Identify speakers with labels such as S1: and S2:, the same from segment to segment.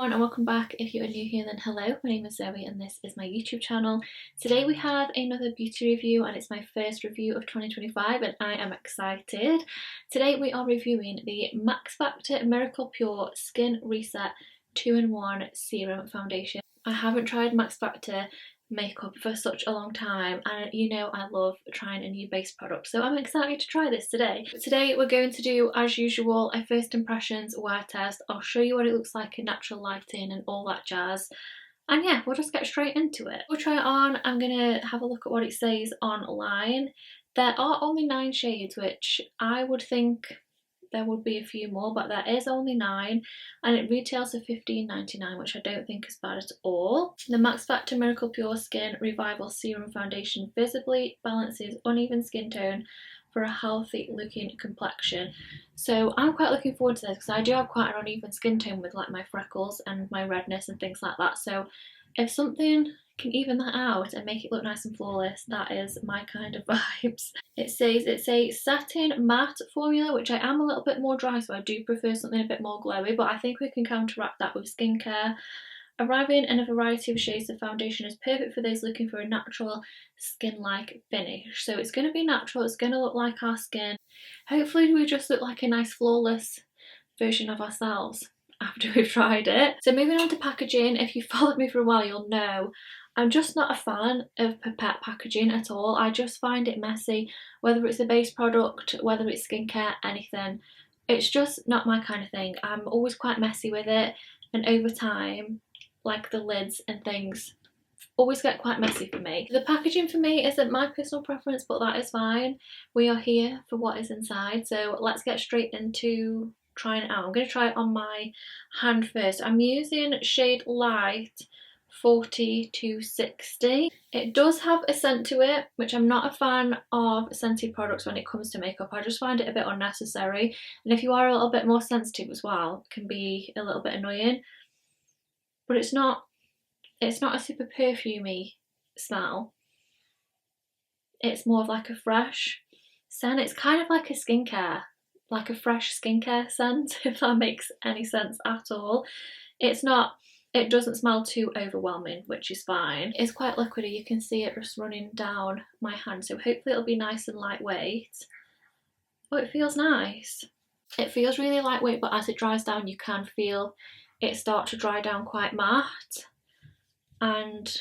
S1: And welcome back. If you are new here, then hello, my name is Zoe and this is my YouTube channel. Today we have another beauty review and it's my first review of 2025 and I am excited. Today we are reviewing the Max Factor Miracle Pure Skin Reset 2-in-1 Serum Foundation. I haven't tried Max Factor makeup for such a long time and you know I love trying a new base product, so I'm excited to try this today. Today we're going to do, as usual, a first impressions wear test. I'll show you what it looks like in natural lighting and all that jazz, and yeah, we'll just get straight into it. We'll try it on. I'm gonna have a look at what it says online. There are only 9 shades, which I would think there would be a few more, but there is only 9 and it retails for $15.99, which I don't think is bad at all. The Max Factor Miracle Pure Skin Revival Serum Foundation visibly balances uneven skin tone for a healthy looking complexion. So I'm quite looking forward to this because I do have quite an uneven skin tone with like my freckles and my redness and things like that. So if something can even that out and make it look nice and flawless, that is my kind of vibes. It says it's a satin matte formula, which I am a little bit more dry, so I do prefer something a bit more glowy, but I think we can counteract that with skincare. Arriving in a variety of shades, the foundation is perfect for those looking for a natural skin-like finish. So it's going to be natural, it's going to look like our skin. Hopefully we just look like a nice flawless version of ourselves after we've tried it. So moving on to packaging, if you've followed me for a while you'll know I'm just not a fan of pipette packaging at all. I just find it messy, whether it's a base product, whether it's skincare, anything. It's just not my kind of thing. I'm always quite messy with it, and over time, like the lids and things, always get quite messy for me. The packaging for me isn't my personal preference, but that is fine. We are here for what is inside, so let's get straight into trying it out. I'm going to try it on my hand first. I'm using shade Light 40 to 60. It does have a scent to it, which I'm not a fan of scented products when it comes to makeup. I just find it a bit unnecessary, and if you are a little bit more sensitive as well, it can be a little bit annoying. But it's not a super perfumey smell. It's more of like a fresh scent. It's kind of like a skincare, like a fresh skincare scent, if that makes any sense at all. It doesn't smell too overwhelming, which is fine. It's quite liquidy, you can see it just running down my hand, so hopefully it'll be nice and lightweight. Oh, it feels nice. It feels really lightweight, but as it dries down you can feel it start to dry down quite matte, and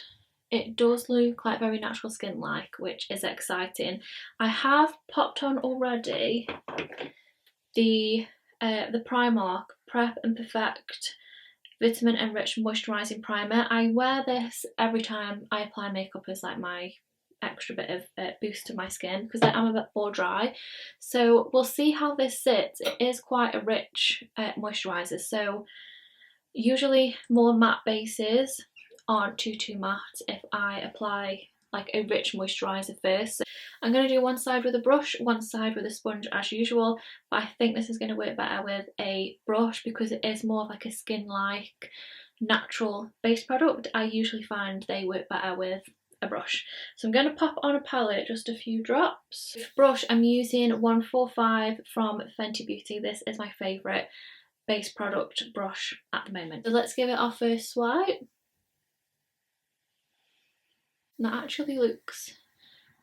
S1: it does look like very natural skin like, which is exciting. I have popped on already the Primark Prep and Perfect Vitamin Enriched Moisturising Primer. I wear this every time I apply makeup as like my extra bit of boost to my skin because I am a bit more dry. So we'll see how this sits. It is quite a rich moisturiser, so usually more matte bases aren't too matte if I apply like a rich moisturiser first. So I'm going to do one side with a brush, one side with a sponge as usual, but I think this is going to work better with a brush because it is more of like a skin-like natural base product. I usually find they work better with a brush. So I'm going to pop on a palette just a few drops. With brush, I'm using 145 from Fenty Beauty. This is my favourite base product brush at the moment. So let's give it our first swipe. That actually looks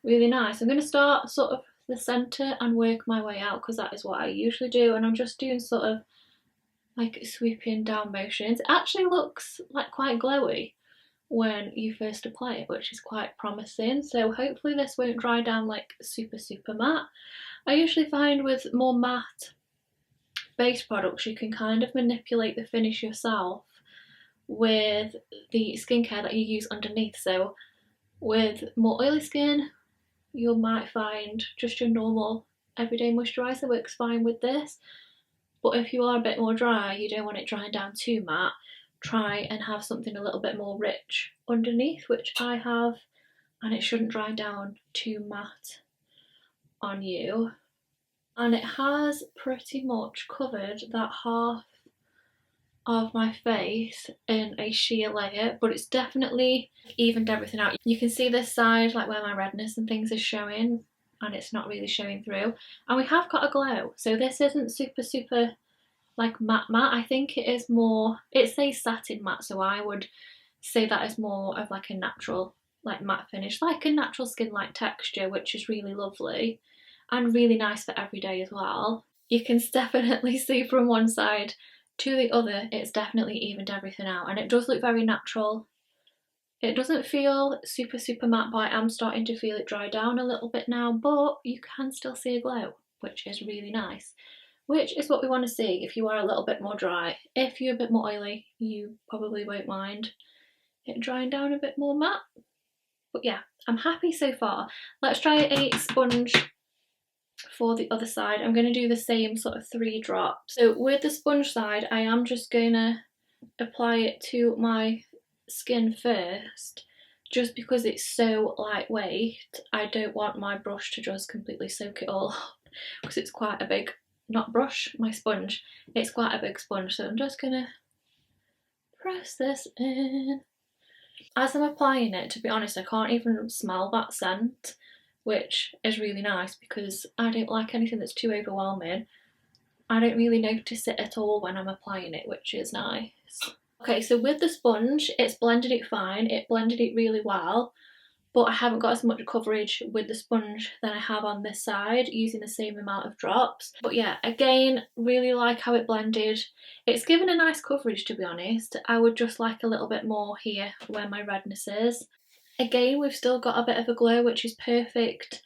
S1: really nice. I'm going to start sort of the centre and work my way out because that is what I usually do, and I'm just doing sort of like sweeping down motions. It actually looks like quite glowy when you first apply it, which is quite promising, so hopefully this won't dry down like super matte. I usually find with more matte base products you can kind of manipulate the finish yourself with the skincare that you use underneath. So with more oily skin, you might find just your normal everyday moisturiser works fine with this. But if you are a bit more dry, you don't want it drying down too matte, try and have something a little bit more rich underneath, which I have, and it shouldn't dry down too matte on you. And it has pretty much covered that half of my face in a sheer layer, but it's definitely evened everything out. You can see this side, like where my redness and things is showing, and it's not really showing through. And we have got a glow, so this isn't super like matte matte. I think it is more, it says satin matte, so I would say that is more of like a natural like matte finish, like a natural skin like texture, which is really lovely and really nice for every day as well. You can definitely see from one side to the other, it's definitely evened everything out, and it does look very natural. It doesn't feel super matte, but I am starting to feel it dry down a little bit now, but you can still see a glow, which is really nice, which is what we want to see if you are a little bit more dry. If you're a bit more oily, you probably won't mind it drying down a bit more matte. But yeah, I'm happy so far. Let's try a sponge for the other side. I'm going to do the same sort of 3 drops. So with the sponge side, I am just going to apply it to my skin first, just because it's so lightweight. I don't want my brush to just completely soak it all up, because it's quite a big, not brush, my sponge, it's quite a big sponge. So I'm just gonna press this in. As I'm applying it, to be honest, I can't even smell that scent, which is really nice because I don't like anything that's too overwhelming. I don't really notice it at all when I'm applying it, which is nice. Okay, so with the sponge, it's blended it fine, it blended it really well, but I haven't got as much coverage with the sponge than I have on this side using the same amount of drops. But yeah, again, really like how it blended. It's given a nice coverage, to be honest. I would just like a little bit more here where my redness is. Again, we've still got a bit of a glow, which is perfect,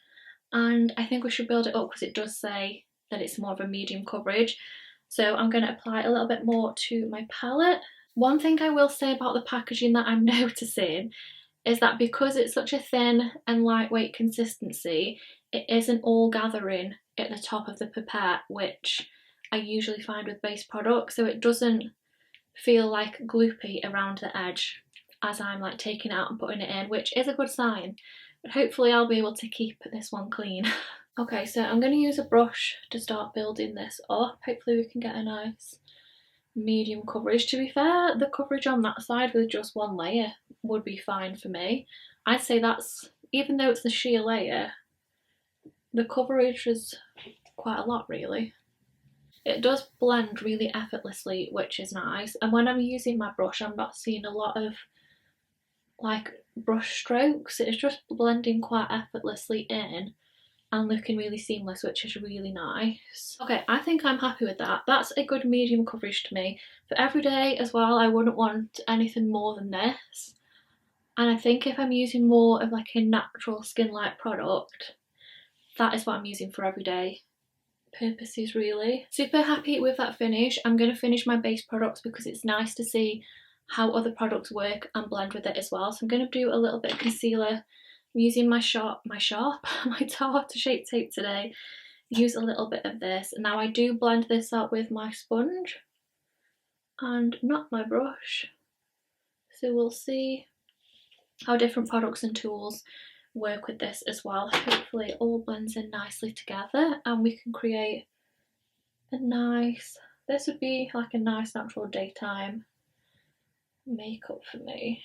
S1: and I think we should build it up because it does say that it's more of a medium coverage. So I'm going to apply a little bit more to my palette. One thing I will say about the packaging that I'm noticing is that because it's such a thin and lightweight consistency, it isn't all gathering at the top of the pipette, which I usually find with base products, so it doesn't feel like gloopy around the edge as I'm like taking it out and putting it in, which is a good sign. But hopefully I'll be able to keep this one clean. Okay, so I'm going to use a brush to start building this up. Hopefully we can get a nice medium coverage. To be fair, the coverage on that side with just one layer would be fine for me. I'd say that's, even though it's the sheer layer, the coverage is quite a lot really. It does blend really effortlessly, which is nice, and when I'm using my brush I'm not seeing a lot of like brush strokes. It's just blending quite effortlessly in and looking really seamless, which is really nice. Okay, I think I'm happy with that. That's a good medium coverage to me. For every day as well, I wouldn't want anything more than this. And I think if I'm using more of like a natural skin-like product, that is what I'm using for everyday purposes really. Super happy with that finish. I'm going to finish my base products because it's nice to see how other products work and blend with it as well. So I'm going to do a little bit of concealer. I'm using my Tarte Shape Tape today. Use a little bit of this. Now I do blend this out with my sponge and not my brush. So we'll see how different products and tools work with this as well. Hopefully it all blends in nicely together and we can create a nice, this would be like a nice natural daytime makeup for me.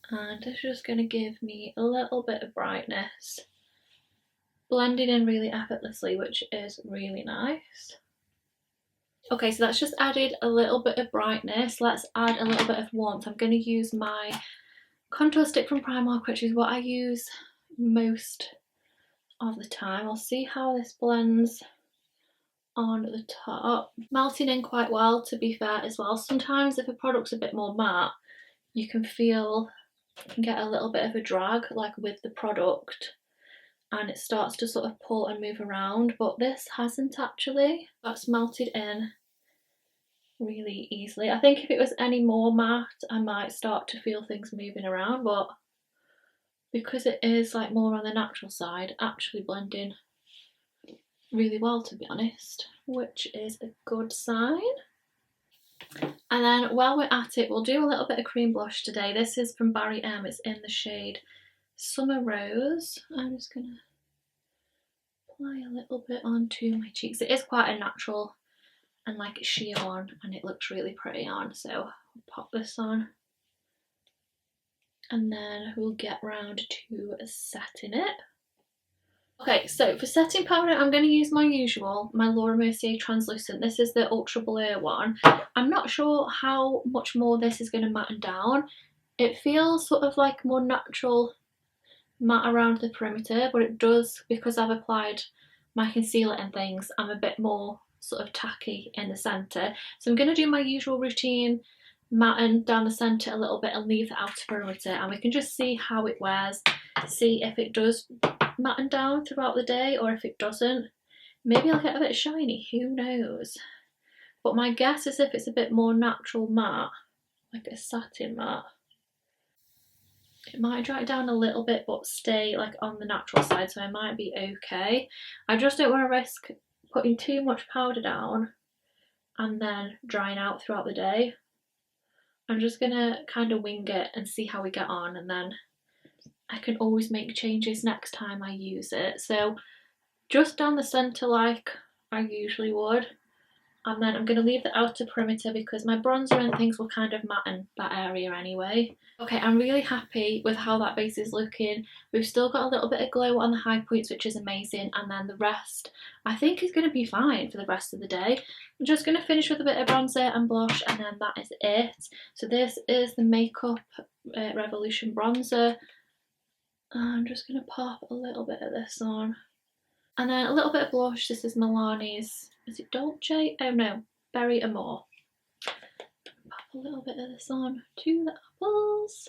S1: And it's just going to give me a little bit of brightness, blending in really effortlessly, which is really nice. Okay, so that's just added a little bit of brightness. Let's add a little bit of warmth. I'm going to use my contour stick from Primark, which is what I use most of the time. I'll see how this blends on the top. Melting in quite well, to be fair as well. Sometimes if a product's a bit more matte, you can get a little bit of a drag like with the product and it starts to sort of pull and move around, but this hasn't actually. That's melted in really easily. I think if it was any more matte I might start to feel things moving around, but because it is like more on the natural side, actually blending really well, to be honest, which is a good sign. And then while we're at it, we'll do a little bit of cream blush today. This is from Barry M. It's in the shade Summer Rose. I'm just gonna apply a little bit onto my cheeks. It is quite a natural and like sheer one and it looks really pretty on, so I'll pop this on and then we'll get round to setting it. Okay, so for setting powder, I'm going to use my usual, my Laura Mercier translucent. This is the Ultra Blur one. I'm not sure how much more this is going to matten down. It feels sort of like more natural matte around the perimeter, but it does, because I've applied my concealer and things, I'm a bit more sort of tacky in the centre. So I'm going to do my usual routine, matten down the centre a little bit and leave the outer perimeter, and we can just see how it wears, see if it does matten down throughout the day or if it doesn't. Maybe I'll get a bit shiny, who knows. But my guess is if it's a bit more natural matte, like a satin matte, it might dry it down a little bit but stay like on the natural side, so I might be okay. I just don't want to risk putting too much powder down and then drying out throughout the day. I'm just gonna kind of wing it and see how we get on, and then I can always make changes next time I use it. So just down the centre like I usually would, and then I'm going to leave the outer perimeter because my bronzer and things will kind of matten that area anyway. Okay, I'm really happy with how that base is looking. We've still got a little bit of glow on the high points, which is amazing, and then the rest I think is going to be fine for the rest of the day. I'm just going to finish with a bit of bronzer and blush, and then that is it. So this is the Makeup Revolution bronzer. I'm just going to pop a little bit of this on. And then a little bit of blush. This is Milani's, is it Dolce? Oh no, Berry Amore. Pop a little bit of this on to the apples.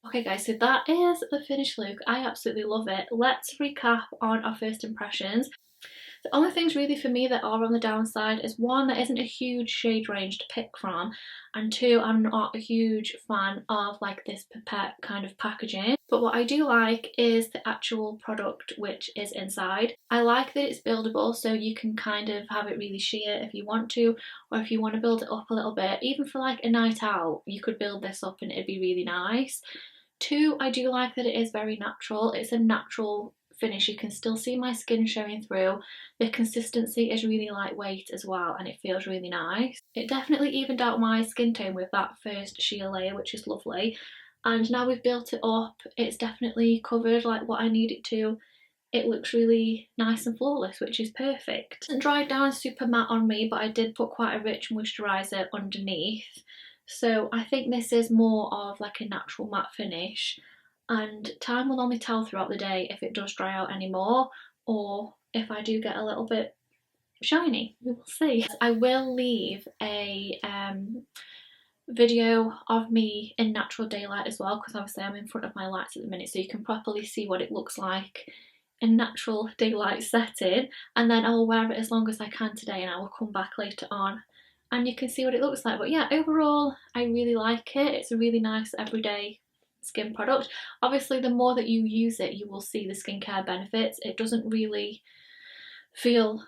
S1: Okay guys, so that is the finished look. I absolutely love it. Let's recap on our first impressions. The only things really for me that are on the downside is one, there isn't a huge shade range to pick from, and two, I'm not a huge fan of like this pipette kind of packaging. But what I do like is the actual product which is inside. I like that it's buildable, so you can kind of have it really sheer if you want to, or if you want to build it up a little bit, even for like a night out, you could build this up and it'd be really nice. Two, I do like that it is very natural. It's a natural finish. You can still see my skin showing through. The consistency is really lightweight as well, and it feels really nice. It definitely evened out my skin tone with that first sheer layer, which is lovely. And now we've built it up, it's definitely covered like what I need it to. It looks really nice and flawless, which is perfect. It hasn't dried down super matte on me, but I did put quite a rich moisturiser underneath. So I think this is more of like a natural matte finish, and time will only tell throughout the day if it does dry out anymore or if I do get a little bit shiny. We will see. I will leave a video of me in natural daylight as well, because obviously I'm in front of my lights at the minute, so you can properly see what it looks like in natural daylight setting, and then I will wear it as long as I can today and I will come back later on and you can see what it looks like. But yeah, overall I really like it. It's a really nice everyday skin product. Obviously the more that you use it, you will see the skincare benefits. It doesn't really feel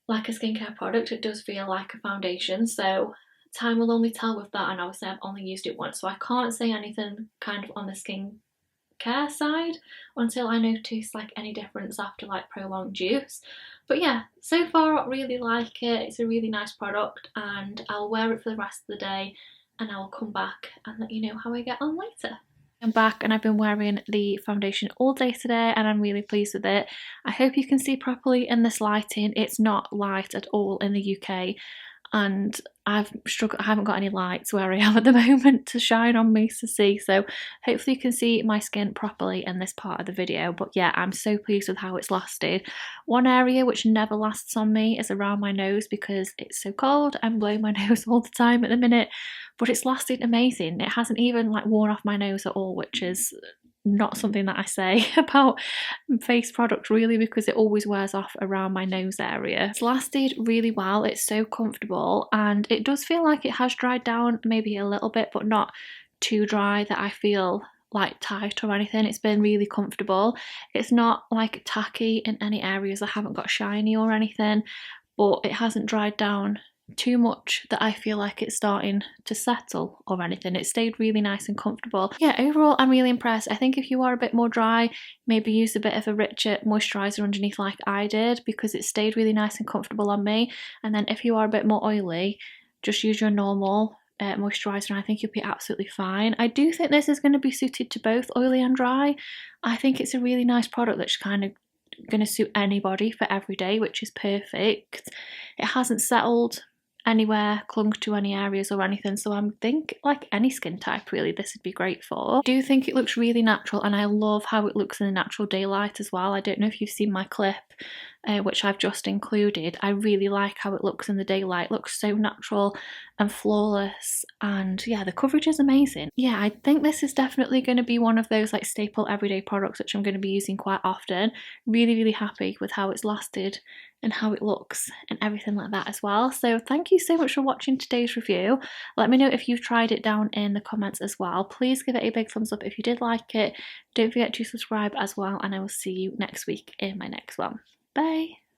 S1: like a skincare product, it does feel like a foundation, so time will only tell with that, and obviously I've only used it once, so I can't say anything kind of on the skincare side until I notice like any difference after like prolonged use. But yeah, so far I really like it. It's a really nice product, and I'll wear it for the rest of the day and I'll come back and let you know how I get on later. I'm back and I've been wearing the foundation all day today and I'm really pleased with it. I hope you can see properly in this lighting. It's not light at all in the UK, and I haven't got any lights where I am at the moment to shine on me to see, so hopefully you can see my skin properly in this part of the video. But yeah, I'm so pleased with how it's lasted. One area which never lasts on me is around my nose because it's so cold. I'm blowing my nose all the time at the minute, but it's lasted amazing. It hasn't even like worn off my nose at all, which is not something that I say about face product really, because it always wears off around my nose area. It's lasted really well, it's so comfortable, and it does feel like it has dried down maybe a little bit, but not too dry that I feel like tight or anything. It's been really comfortable. It's not like tacky in any areas. I haven't got shiny or anything, but it hasn't dried down too much that I feel like it's starting to settle or anything. It stayed really nice and comfortable. Yeah, overall I'm really impressed. I think if you are a bit more dry, maybe use a bit of a richer moisturiser underneath like I did, because it stayed really nice and comfortable on me. And then if you are a bit more oily, just use your normal moisturiser, and I think you'll be absolutely fine. I do think this is going to be suited to both oily and dry. I think it's a really nice product that's kind of going to suit anybody for every day, which is perfect. It hasn't settled anywhere, clung to any areas or anything, so I think like any skin type really this would be great for. I do think it looks really natural, and I love how it looks in the natural daylight as well. I don't know if you've seen my clip which I've just included. I really like how it looks in the daylight. It looks so natural and flawless, and yeah, the coverage is amazing. Yeah, I think this is definitely going to be one of those like staple everyday products which I'm going to be using quite often. Really happy with how it's lasted and how it looks and everything like that as well. So thank you so much for watching today's review. Let me know if you've tried it down in the comments as well. Please give it a big thumbs up if you did like it. Don't forget to subscribe as well, and I will see you next week in my next one. Bye!